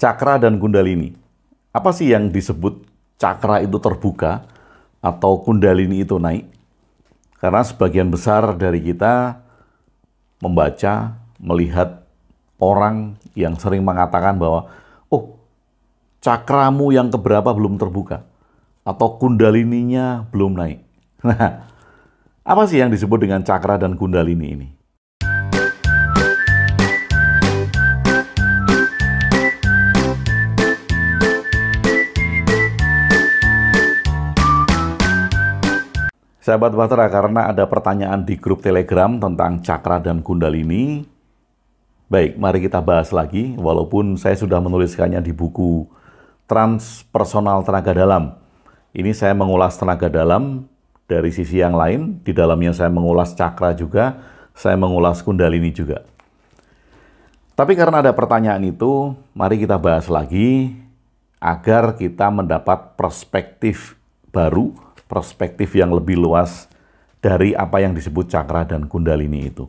Cakra dan Kundalini. Apa sih yang disebut cakra itu terbuka atau Kundalini itu naik? Karena sebagian besar dari kita membaca, melihat orang yang sering mengatakan bahwa, oh, cakramu yang keberapa belum terbuka, atau Kundalininya belum naik. Nah, apa sih yang disebut dengan cakra dan Kundalini ini? Sahabat Bahtera, karena ada pertanyaan di grup Telegram tentang cakra dan Kundalini, baik, mari kita bahas lagi, walaupun saya sudah menuliskannya di buku Transpersonal Tenaga Dalam. Ini saya mengulas tenaga dalam dari sisi yang lain, di dalamnya saya mengulas cakra juga, saya mengulas Kundalini juga. Tapi karena ada pertanyaan itu, mari kita bahas lagi agar kita mendapat perspektif baru, perspektif yang lebih luas dari apa yang disebut cakra dan Kundalini itu.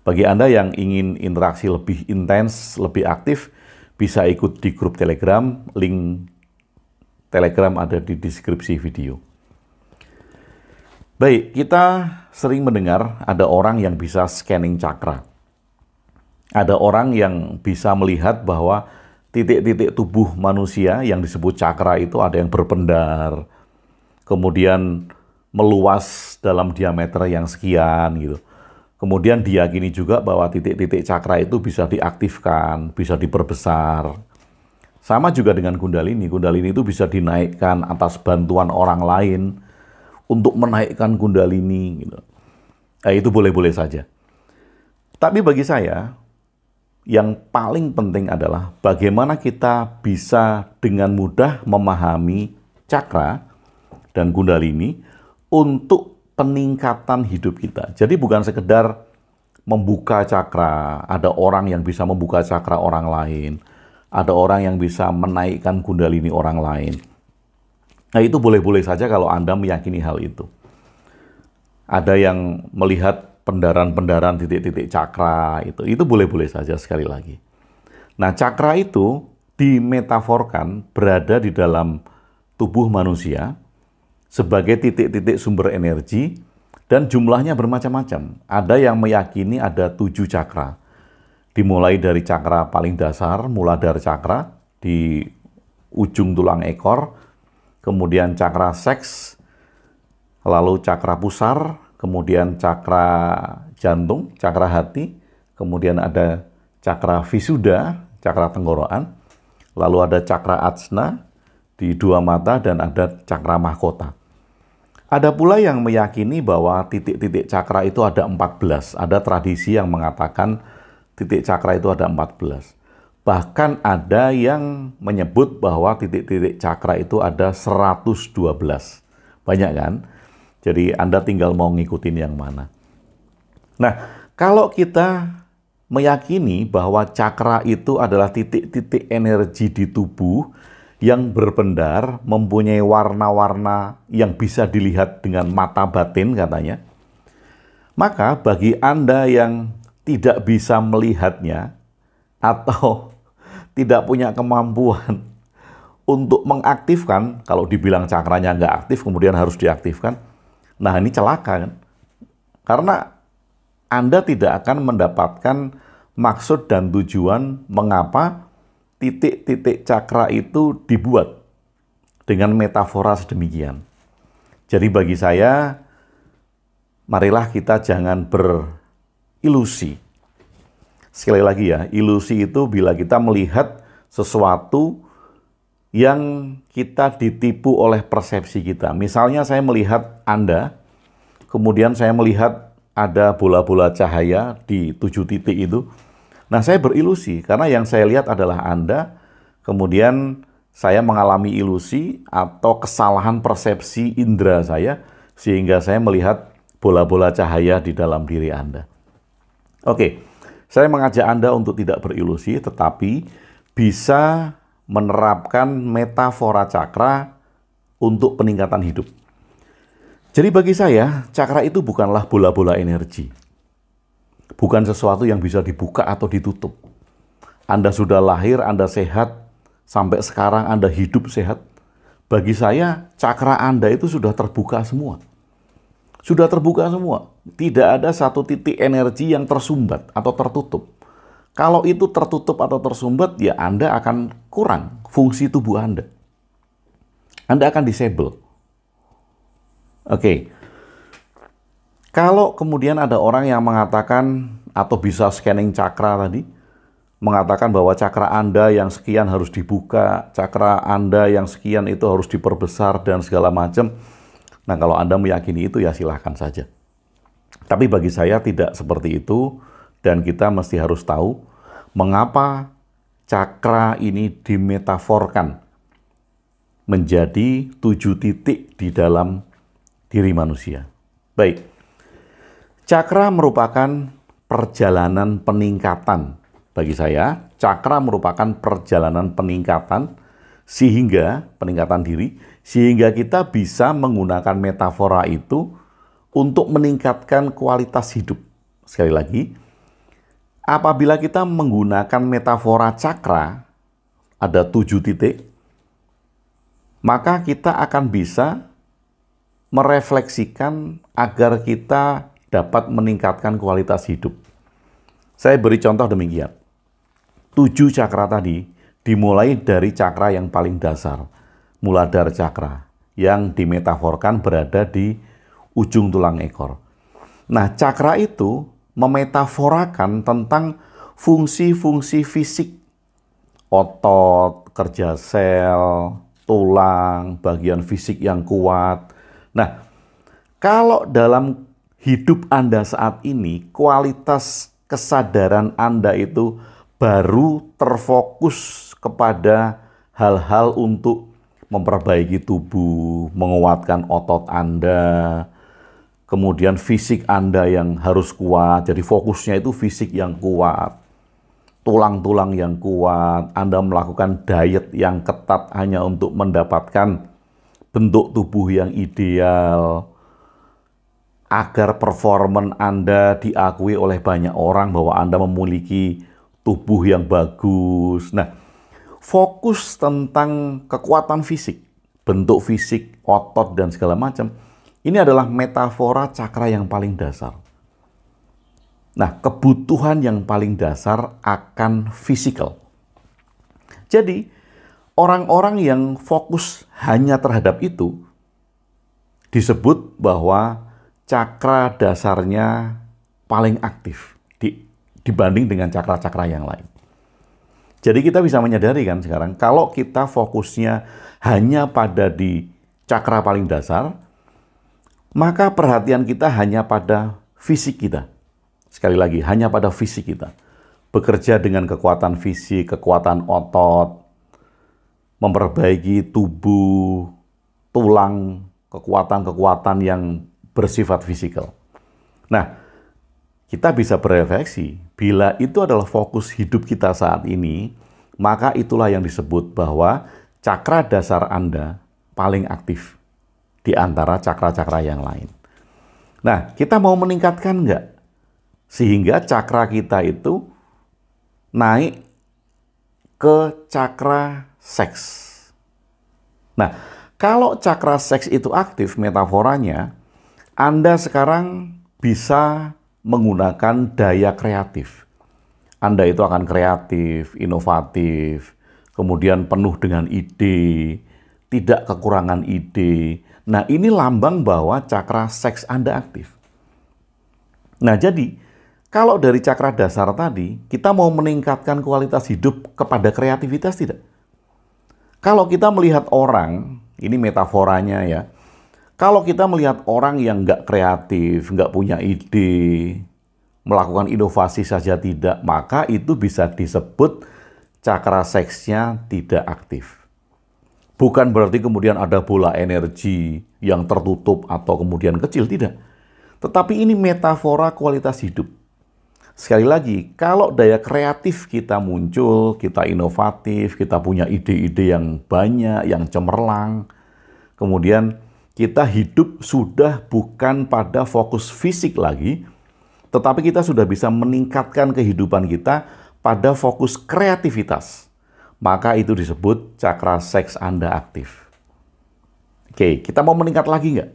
Bagi Anda yang ingin interaksi lebih intens, lebih aktif, bisa ikut di grup Telegram, link Telegram ada di deskripsi video. Baik, kita sering mendengar ada orang yang bisa scanning cakra. Ada orang yang bisa melihat bahwa titik-titik tubuh manusia yang disebut cakra itu ada yang berpendar, kemudian meluas dalam diameter yang sekian gitu. Kemudian diyakini juga bahwa titik-titik cakra itu bisa diaktifkan, bisa diperbesar. Sama juga dengan Kundalini. Kundalini itu bisa dinaikkan atas bantuan orang lain untuk menaikkan Kundalini gitu. Itu boleh-boleh saja. Tapi bagi saya, yang paling penting adalah bagaimana kita bisa dengan mudah memahami cakra dan Kundalini untuk peningkatan hidup kita. Jadi bukan sekedar membuka cakra, ada orang yang bisa membuka cakra orang lain, ada orang yang bisa menaikkan Kundalini orang lain. Nah, itu boleh-boleh saja kalau Anda meyakini hal itu. Ada yang melihat pendaran-pendaran titik-titik cakra, itu boleh-boleh saja sekali lagi. Nah, cakra itu dimetaforkan berada di dalam tubuh manusia sebagai titik-titik sumber energi, dan jumlahnya bermacam-macam. Ada yang meyakini ada 7 cakra. Dimulai dari cakra paling dasar, Muladhara cakra, di ujung tulang ekor, kemudian cakra seks, lalu cakra pusar, kemudian cakra jantung, cakra hati, kemudian ada cakra visuddha, cakra tenggorokan, lalu ada cakra ajna di 2 mata, dan ada cakra mahkota. Ada pula yang meyakini bahwa titik-titik cakra itu ada 14. Ada tradisi yang mengatakan titik cakra itu ada 14. Bahkan ada yang menyebut bahwa titik-titik cakra itu ada 112. Banyak kan? Jadi Anda tinggal mau ngikutin yang mana. Nah, kalau kita meyakini bahwa cakra itu adalah titik-titik energi di tubuh yang berpendar, mempunyai warna-warna yang bisa dilihat dengan mata batin katanya, maka bagi Anda yang tidak bisa melihatnya atau tidak punya kemampuan untuk mengaktifkan, kalau dibilang cakranya nggak aktif kemudian harus diaktifkan, nah ini celaka kan? Karena Anda tidak akan mendapatkan maksud dan tujuan mengapa titik-titik cakra itu dibuat dengan metafora sedemikian. Jadi bagi saya, marilah kita jangan berilusi. Sekali lagi ya, ilusi itu bila kita melihat sesuatu yang kita ditipu oleh persepsi kita. Misalnya saya melihat Anda, kemudian saya melihat ada bola-bola cahaya di 7 titik itu. Nah, saya berilusi karena yang saya lihat adalah Anda, kemudian saya mengalami ilusi atau kesalahan persepsi indera saya, sehingga saya melihat bola-bola cahaya di dalam diri Anda. Oke, saya mengajak Anda untuk tidak berilusi, tetapi bisa menerapkan metafora cakra untuk peningkatan hidup. Jadi bagi saya, cakra itu bukanlah bola-bola energi. Bukan sesuatu yang bisa dibuka atau ditutup. Anda sudah lahir, Anda sehat, sampai sekarang Anda hidup sehat, bagi saya cakra Anda itu sudah terbuka semua. Sudah terbuka semua. Tidak ada satu titik energi yang tersumbat atau tertutup. Kalau itu tertutup atau tersumbat, ya Anda akan kurang fungsi tubuh Anda. Anda akan disable. Oke. Kalau kemudian ada orang yang mengatakan atau bisa scanning cakra tadi, mengatakan bahwa cakra Anda yang sekian harus dibuka, cakra Anda yang sekian itu harus diperbesar dan segala macam. Nah, kalau Anda meyakini itu ya silahkan saja. Tapi bagi saya tidak seperti itu, dan kita mesti harus tahu mengapa cakra ini dimetaforkan menjadi 7 titik di dalam diri manusia. Baik. Cakra merupakan perjalanan peningkatan. Bagi saya, cakra merupakan perjalanan peningkatan sehingga peningkatan diri, sehingga kita bisa menggunakan metafora itu untuk meningkatkan kualitas hidup. Sekali lagi, apabila kita menggunakan metafora cakra, ada 7 titik, maka kita akan bisa merefleksikan agar kita dapat meningkatkan kualitas hidup. Saya beri contoh demikian. 7 cakra tadi dimulai dari cakra yang paling dasar, Muladhara cakra, yang dimetaforkan berada di ujung tulang ekor. Nah, cakra itu memetaforakan tentang fungsi-fungsi fisik, otot, kerja sel, tulang, bagian fisik yang kuat. Nah, kalau dalam hidup Anda saat ini, kualitas kesadaran Anda itu baru terfokus kepada hal-hal untuk memperbaiki tubuh, menguatkan otot Anda, kemudian fisik Anda yang harus kuat, jadi fokusnya itu fisik yang kuat, tulang-tulang yang kuat, Anda melakukan diet yang ketat hanya untuk mendapatkan bentuk tubuh yang ideal, agar performan Anda diakui oleh banyak orang bahwa Anda memiliki tubuh yang bagus. Nah, fokus tentang kekuatan fisik, bentuk fisik, otot, dan segala macam, ini adalah metafora cakra yang paling dasar. Nah, kebutuhan yang paling dasar akan fisikal. Jadi, orang-orang yang fokus hanya terhadap itu disebut bahwa cakra dasarnya paling aktif dibanding dengan cakra-cakra yang lain. Jadi kita bisa menyadari kan sekarang, kalau kita fokusnya hanya pada di cakra paling dasar, maka perhatian kita hanya pada fisik kita. Sekali lagi, hanya pada fisik kita. Bekerja dengan kekuatan fisik, kekuatan otot, memperbaiki tubuh, tulang, kekuatan-kekuatan yang bersifat fisikal. Nah, kita bisa berefleksi, bila itu adalah fokus hidup kita saat ini, maka itulah yang disebut bahwa cakra dasar Anda paling aktif di antara cakra-cakra yang lain. Nah, kita mau meningkatkan nggak? Sehingga cakra kita itu naik ke cakra seks. Nah, kalau cakra seks itu aktif, metaforanya, Anda sekarang bisa menggunakan daya kreatif. Anda itu akan kreatif, inovatif, kemudian penuh dengan ide, tidak kekurangan ide. Nah, ini lambang bahwa cakra seks Anda aktif. Nah, jadi kalau dari cakra dasar tadi, kita mau meningkatkan kualitas hidup kepada kreativitas tidak? Kalau kita melihat orang, ini metaforanya ya, kalau kita melihat orang yang nggak kreatif, nggak punya ide, melakukan inovasi saja tidak, maka itu bisa disebut cakra seksnya tidak aktif. Bukan berarti kemudian ada bola energi yang tertutup atau kemudian kecil, tidak. Tetapi ini metafora kualitas hidup. Sekali lagi, kalau daya kreatif kita muncul, kita inovatif, kita punya ide-ide yang banyak, yang cemerlang, kemudian kita hidup sudah bukan pada fokus fisik lagi, tetapi kita sudah bisa meningkatkan kehidupan kita pada fokus kreativitas, maka itu disebut cakra seks Anda aktif. Oke, kita mau meningkat lagi nggak?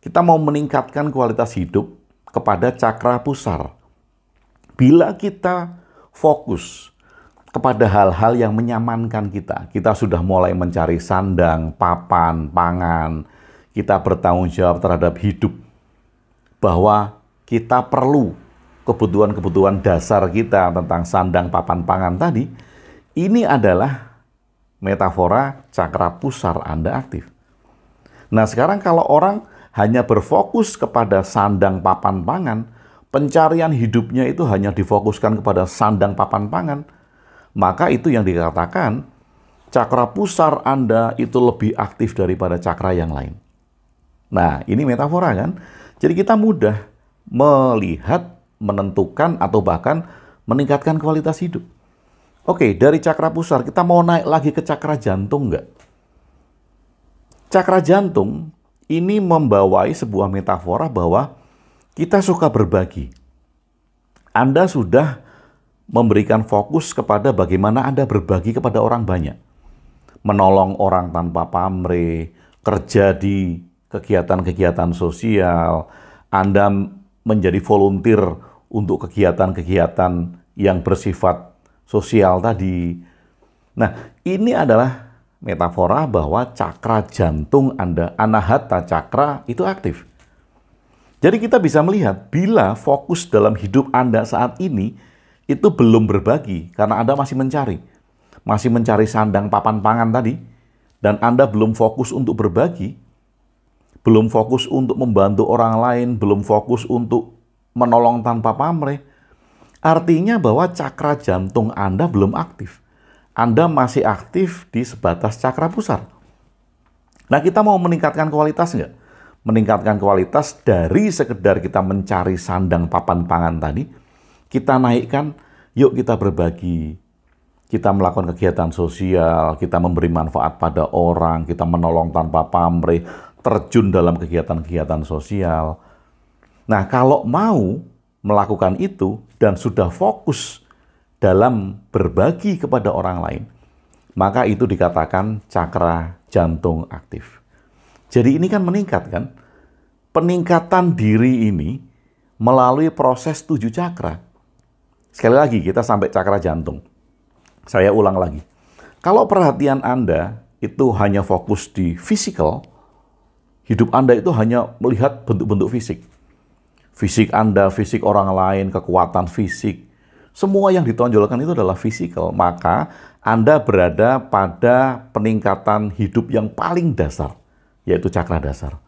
Kita mau meningkatkan kualitas hidup kepada cakra pusar. Bila kita fokus kepada hal-hal yang menyamankan kita sudah mulai mencari sandang, papan, pangan, kita bertanggung jawab terhadap hidup, bahwa kita perlu kebutuhan-kebutuhan dasar kita tentang sandang, papan, pangan tadi, ini adalah metafora cakra pusar Anda aktif. Nah, sekarang kalau orang hanya berfokus kepada sandang, papan, pangan, pencarian hidupnya itu hanya difokuskan kepada sandang, papan, pangan, maka itu yang dikatakan cakra pusar Anda itu lebih aktif daripada cakra yang lain. Nah, ini metafora kan? Jadi kita mudah melihat, menentukan, atau bahkan meningkatkan kualitas hidup. Oke, dari cakra pusar kita mau naik lagi ke cakra jantung nggak? Cakra jantung ini membawai sebuah metafora bahwa kita suka berbagi. Anda sudah memberikan fokus kepada bagaimana Anda berbagi kepada orang banyak. Menolong orang tanpa pamrih, kerja di kegiatan-kegiatan sosial, Anda menjadi volunteer untuk kegiatan-kegiatan yang bersifat sosial tadi. Nah, ini adalah metafora bahwa cakra jantung Anda, anahata cakra, itu aktif. Jadi kita bisa melihat bila fokus dalam hidup Anda saat ini itu belum berbagi karena Anda masih mencari sandang, papan, pangan tadi, dan Anda belum fokus untuk berbagi, belum fokus untuk membantu orang lain, belum fokus untuk menolong tanpa pamrih, artinya bahwa cakra jantung Anda belum aktif. Anda masih aktif di sebatas cakra pusar. Nah, kita mau meningkatkan kualitas nggak? Meningkatkan kualitas dari sekedar kita mencari sandang, papan, pangan tadi, kita naikkan, yuk kita berbagi. Kita melakukan kegiatan sosial, kita memberi manfaat pada orang, kita menolong tanpa pamrih, terjun dalam kegiatan-kegiatan sosial. Nah, kalau mau melakukan itu dan sudah fokus dalam berbagi kepada orang lain, maka itu dikatakan cakra jantung aktif. Jadi ini kan meningkat kan? Peningkatan diri ini melalui proses 7 cakra. Sekali lagi kita sampai cakra jantung. Saya ulang lagi. Kalau perhatian Anda itu hanya fokus di fisikal, hidup Anda itu hanya melihat bentuk-bentuk fisik. Fisik Anda, fisik orang lain, kekuatan fisik, semua yang ditonjolkan itu adalah fisikal. Maka Anda berada pada peningkatan hidup yang paling dasar, yaitu cakra dasar.